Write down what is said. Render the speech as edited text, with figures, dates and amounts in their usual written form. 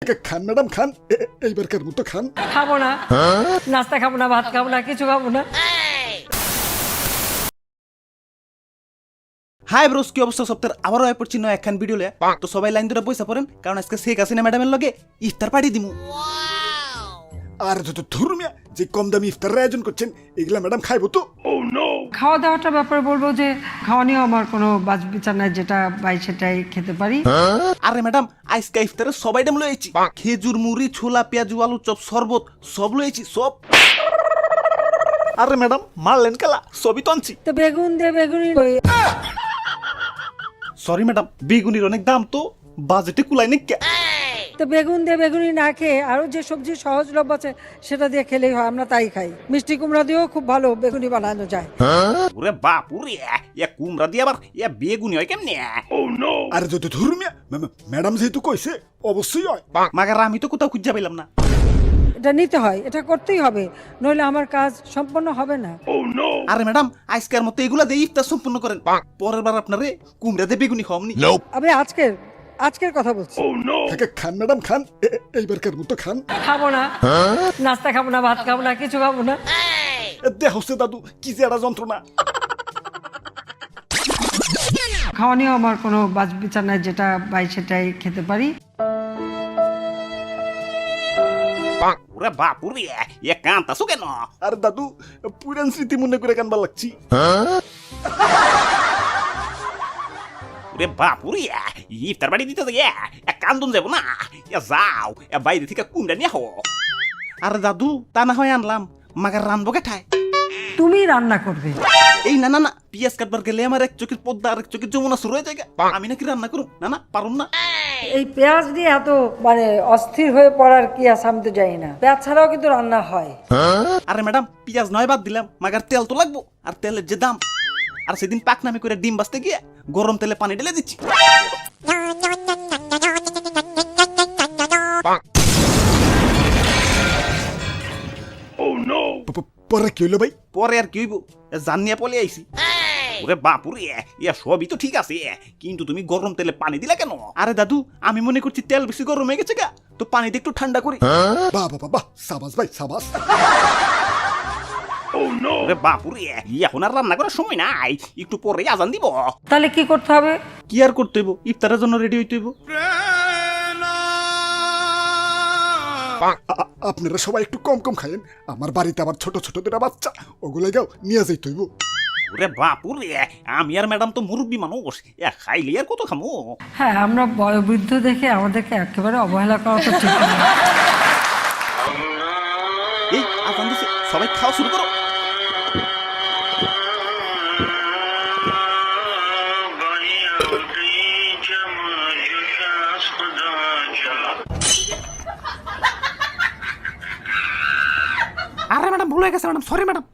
খান madam খান, এইবারকার মতো খান। খাবো না, নাস্তা খাবো না, ভাত খাবো না, কিছু খাবো না। হাই ব্রোস, কি অবস্থা? সপ্তাহের আবারও আয় পড়ছি নয় একখান ভিডিও লে। তো সবাই লাইন ধরে বইসা পড়েন, কারণ আজকে শেখ হাসিনা ম্যাডামের লগে ইফতার পার্টি দিমু। আর যত ধর্মিয়া যে কম দামি ইফতারের আয়োজন করছেন, এগুলা ম্যাডাম খাইবো তো? খাওয়া দাওয়াটার ব্যাপারে বলবো যে খাওয়া নিয়েও আমার কোনো বাজ বিচার নাই, যেটা পাই সেটাই খেতে পারি। আরে ম্যাডাম, আজকে ইফতারে সবাই ডাম লয়েছি, খেজুর, মুড়ি, ছোলা, পেঁয়াজু, আলু চপ, শরবত সব লয়েছি, সব। আরে ম্যাডাম মারলেন কেলা, সবই তো আনছি। তো বেগুন দিয়ে বেগুনি সরি ম্যাডাম, বেগুনির অনেক দাম তো, বাজেটে কুলাই নেই। তো বেগুন দিয়ে বেগুনি না খেয়ে আরো যে সবজি সহজলভ্য আছে সেটা দিয়ে খেলেই হয়, আমরা তাই খাই। মিষ্টি কুমড়া দিয়েও খুব ভালো বেগুনি বানানো যায়। ওরে বাপ রে, ইয়া কুমড়া দিয়ে আবার ইয়া বেগুনি হয় কেমনে? আর যত ধর্মিয়া ম্যাডাম যেহেতু কইছে অবশ্যই হয়। মাগার আমি তো কোথাও খুঁজে পেলাম না। এটা নিতে হয়, এটা করতেই হবে, নইলে আমার কাজ সম্পন্ন হবে না। আরে ম্যাডাম, আজকের মতো এগুলা দিয়ে ইফতার সম্পূর্ণ করেন, পরের বার আপনারে কুমড়া দিয়ে বেগুনি খাওয়ামনি। আমি আজকের কথা বলছি। খান ম্যাডাম খান, এইবারকার মতো খান। খাবো না, নাস্তা খাবো না, ভাত খাবো না, কিছু খাবো না। দেহ হচ্ছে দাদু কি যে একটা যন্ত্রণা। খাওয়া নিয়েও আমার কোনো বাজ বিচার নাই, যেটা পাই সেটাই খেতে পারি। ওরে বাপ রে, ইয়া কান্তাছো কেন? আর দাদু পুরান স্মৃতি মনে করে কানবার লাগছি। ওরে বাপ রে, ইফতার বাড়ি দিতে গিয়ে কান্দন যাবো না, যাও বাইরে থেকে কুমড়া নিয়ে হো। আরে দাদু, তা না হয় আনলাম, মাগার রানবো কেঠায়? তুমি রান্না করবে? এই না না না, পিয়াজ কাটবার গেলে আমার এক চোখের পদ্মা আর এক চোখের যমুনা শুরু হয়ে যায়। আমি নাকি রান্না করুন? না না, পারুন না। এই পেঁয়াজ দিয়ে এত অস্থির হয়ে পড়ার কি আছে আমি তো জানি না। পেঁয়াজ ছাড়াও কিন্তু রান্না হয়। আরে ম্যাডাম, পিয়াজ নয় বাদ দিলাম, মাগার তেল তো লাগবো, আর তেলের যে দাম। আর সেদিন পাকনামি করে ডিম বাজতে গিয়ে গরম তেলে পানি ঢেলে দিচ্ছি। পরে কি হইলো ভাই? পরে আর কি হইব, জানিয়া পলে আইছি। ওরে বাপুরে, ইয়া সবই তো ঠিক আছে, কিন্তু তুমি গরম তেলে পানি দিলা কেন? আরে দাদু, আমি মনে করছি তেল বেশি গরম হয়ে গেছে গা, তো পানিতে একটু ঠান্ডা করি। বাহ বাহ বাহ, সাবাস ভাই সাবাস। ওরে বাপুরে, এখন আর রান্না করার সময় নাই, একটু পরে আজান দিব। তাহলে কি করতে হবে? কি আর করতে হইব, ইফতারের জন্য রেডি হইতে হইব। আপনারা সবাই একটু কম কম খায়েন, আমার বাড়িতে আবার ছোট ছোট দুটা বাচ্চা, ওগুলাই গাও নিয়ে যাইতে হইব। ওরে বাপুরে, আমি আর ম্যাডাম তো মুরব্বী মানুষ, খাইলে আর কত খামো। হ্যাঁ, আমরা বয়োবৃদ্ধ দেখে আমাদেরকে একেবারে অবহেলা করা তো ঠিক না। এই আজান দিছে, সবাই খাওয়া শুরু করো। আরে ম্যাডাম, ভুল হয়ে গেছে ম্যাডাম, সরি ম্যাডাম।